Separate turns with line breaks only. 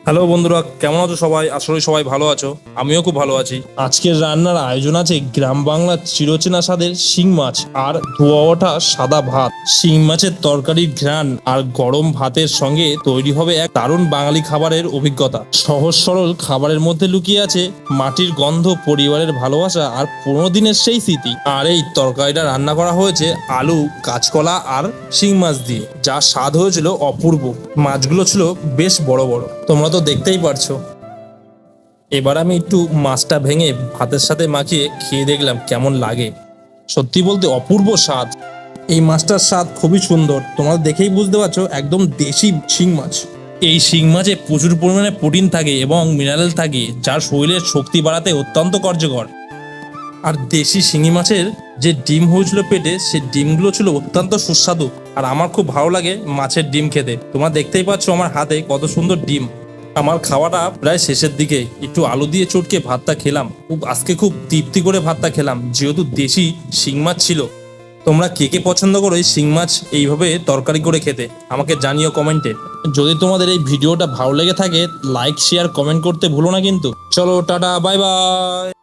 Hello বন্ধুরা, কেমন আছো সবাই? আসলে সবাই ভালো আছো, আমিও খুব ভালো আছি। আজকের রান্নার আয়োজন আছে গ্রাম বাংলার চিরচেনা স্বাদের শিং মাছ আর ধোয়া ওঠা সাদা ভাত। শিং মাছের তরকারির ঘ্রাণ আর গরম ভাতের সঙ্গে তৈরি হবে এক দারুণ বাঙালি খাবারের অভিজ্ঞতা। সহজ সরল খাবারের মধ্যে লুকিয়ে আছে মাটির গন্ধ, পরিবারের ভালোবাসা আর পুরোনো দিনের সেই স্মৃতি। আর এই তরকারিটা রান্না করা হয়েছে আলু, কাঁচকলা আর শিং মাছ দিয়ে, যা স্বাদ হয়েছিল অপূর্ব। মাছগুলো ছিল বেশ বড় বড়, তোমরা তো দেখতেই পারছো। এবার আমি একটু মাছটা ভেঙে ভাতের সাথে মাখিয়ে খেয়ে দেখলাম কেমন লাগে। সত্যি বলতে অপূর্ব স্বাদ। এই মাছটার স্বাদ খুবই সুন্দর, তোমরা দেখেই বুঝতে পারছো, একদম দেশি শিং মাছ। এই শিং মাছে প্রচুর পরিমাণে প্রোটিন থাকে এবং মিনারেল থাকে, যা শরীরের শক্তি বাড়াতে অত্যন্ত কার্যকর। আর দেশি শিঙি মাছের যে ডিম হয়েছিল পেটে, সেই ডিমগুলো ছিল অত্যন্ত সুস্বাদু। আর আমার খুব ভালো লাগে মাছের ডিম খেতে। তোমরা দেখতেই পাচ্ছ আমার হাতে কত সুন্দর ডিম। আমার খাওয়াটা প্রায় শেষের দিকে, একটু আলু দিয়ে চটকে ভাতটা খেলাম। আজকে খুব তৃপ্তি করে ভাতটা খেলাম, যেহেতু দেশি শিং মাছ ছিল। তোমরা কে কে পছন্দ করো এই শিং মাছ এইভাবে তরকারি করে খেতে? আমাকে জানিও কমেন্টে। যদি তোমাদের এই ভিডিওটা ভালো লেগে থাকে, লাইক, শেয়ার, কমেন্ট করতে ভুলো না কিন্তু। চলো, টাটা, বাই বাই।